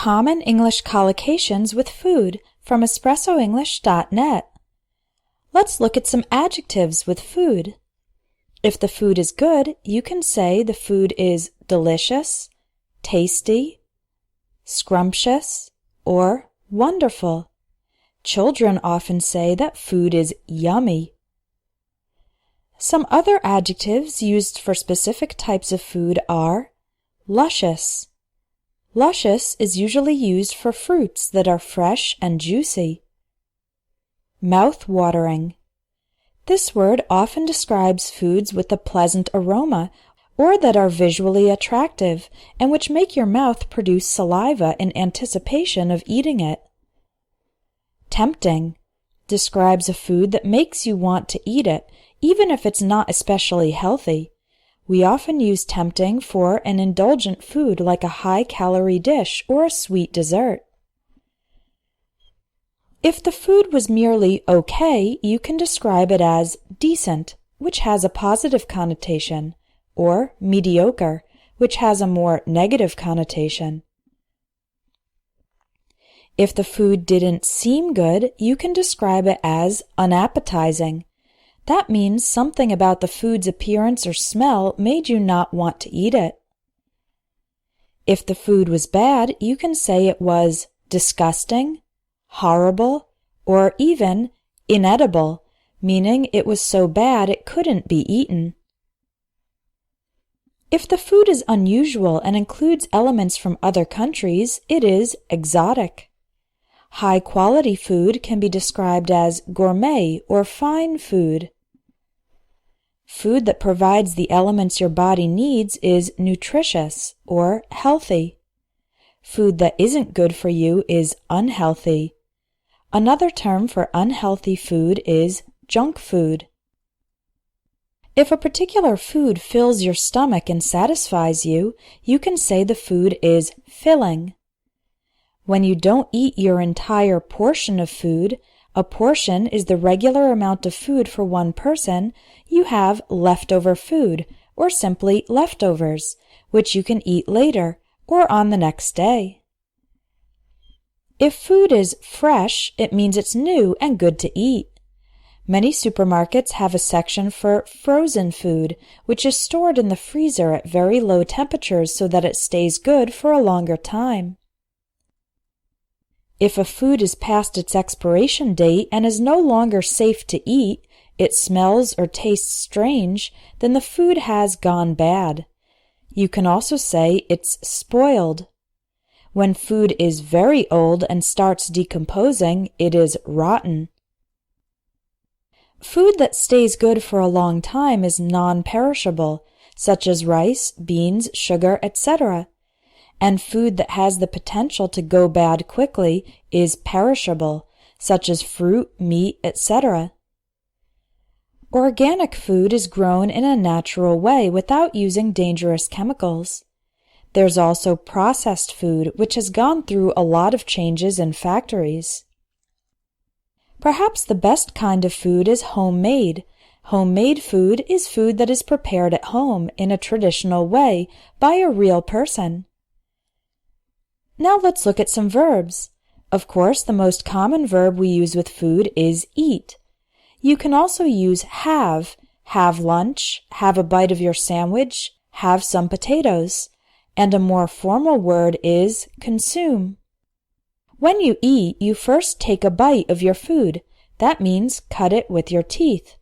Common English collocations with food from espressoenglish.net. Let's look at some adjectives with food. If the food is good, you can say the food is delicious, tasty, scrumptious, or wonderful. Children often say that food is yummy. Some other adjectives used for specific types of food are luscious. Luscious is usually used for fruits that are fresh and juicy. Mouth-watering. This word often describes foods with a pleasant aroma or that are visually attractive and which make your mouth produce saliva in anticipation of eating it. Tempting describes a food that makes you want to eat it, even if it's not especially healthy. We often use tempting for an indulgent food like a high-calorie dish or a sweet dessert. If the food was merely okay, you can describe it as decent, which has a positive connotation, or mediocre, which has a more negative connotation. If the food didn't seem good, you can describe it as unappetizing. That means something about the food's appearance or smell made you not want to eat it. If the food was bad, you can say it was disgusting, horrible, or even inedible, meaning it was so bad it couldn't be eaten. If the food is unusual and includes elements from other countries, it is exotic. High-quality food can be described as gourmet or fine food. Food that provides the elements your body needs is nutritious or healthy. Food that isn't good for you is unhealthy. Another term for unhealthy food is junk food. If a particular food fills your stomach and satisfies you, you can say the food is filling. When you don't eat your entire portion of food, a portion is the regular amount of food for one person, you have leftover food, or simply leftovers, which you can eat later or on the next day. If food is fresh, it means it's new and good to eat. Many supermarkets have a section for frozen food, which is stored in the freezer at very low temperatures so that it stays good for a longer time. If a food is past its expiration date and is no longer safe to eat, it smells or tastes strange, then the food has gone bad. You can also say it's spoiled. When food is very old and starts decomposing, it is rotten. Food that stays good for a long time is non-perishable, such as rice, beans, sugar, etc. And food that has the potential to go bad quickly is perishable, such as fruit, meat, etc. Organic food is grown in a natural way without using dangerous chemicals. There's also processed food, which has gone through a lot of changes in factories. Perhaps the best kind of food is homemade. Homemade food is food that is prepared at home in a traditional way by a real person. Now let's look at some verbs. Of course, the most common verb we use with food is eat. You can also use have lunch, have a bite of your sandwich, have some potatoes. And a more formal word is consume. When you eat, you first take a bite of your food. That means cut it with your teeth.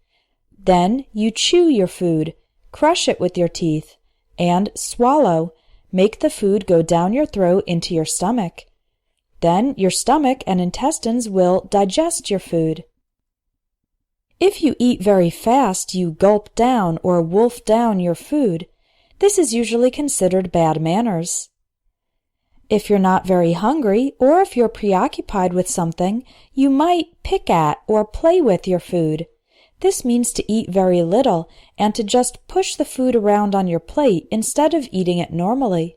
Then you chew your food, crush it with your teeth, and swallow. Make the food go down your throat into your stomach. Then your stomach and intestines will digest your food. If you eat very fast, you gulp down or wolf down your food. This is usually considered bad manners. If you're not very hungry, or if you're preoccupied with something, you might pick at or play with your food. This means to eat very little and to just push the food around on your plate instead of eating it normally.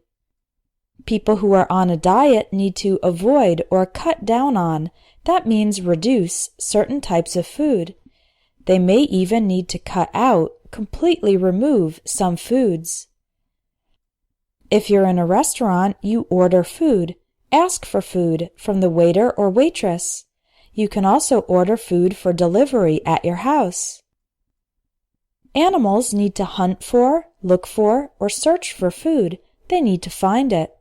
People who are on a diet need to avoid or cut down on, that means reduce, certain types of food. They may even need to cut out, completely remove some foods. If you're in a restaurant, you order food, Ask for food from the waiter or waitress. You can also order food for delivery at your house. Animals need to hunt for, look for, or search for food. They need to find it.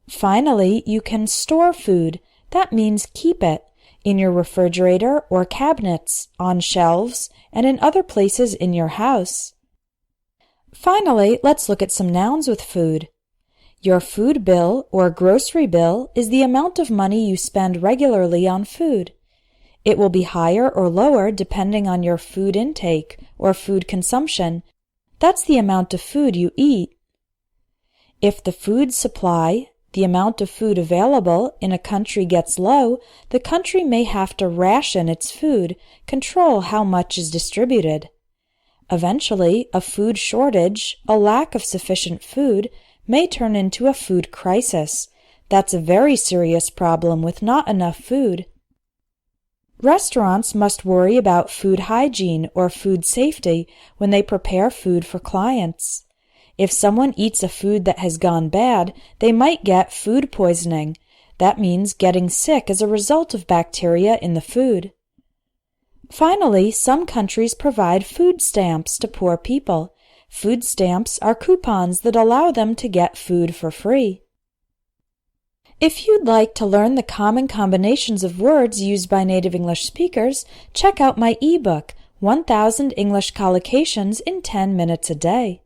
Finally, you can store food. That means keep it in your refrigerator or cabinets, on shelves, and in other places in your house. Finally, let's look at some nouns with food. Your food bill or grocery bill is the amount of money you spend regularly on food. It will be higher or lower depending on your food intake or food consumption. That's the amount of food you eat. If the food supply, the amount of food available in a country gets low, the country may have to ration its food, control how much is distributed. Eventually, a food shortage, a lack of sufficient food, may turn into a food crisis. That's a very serious problem with not enough food. Restaurants must worry about food hygiene or food safety when they prepare food for clients. If someone eats a food that has gone bad, they might get food poisoning. That means getting sick as a result of bacteria in the food. Finally, some countries provide food stamps to poor people. Food stamps are coupons that allow them to get food for free. If you'd like to learn the common combinations of words used by native English speakers, check out my ebook, 1000 English Collocations in 10 Minutes a Day.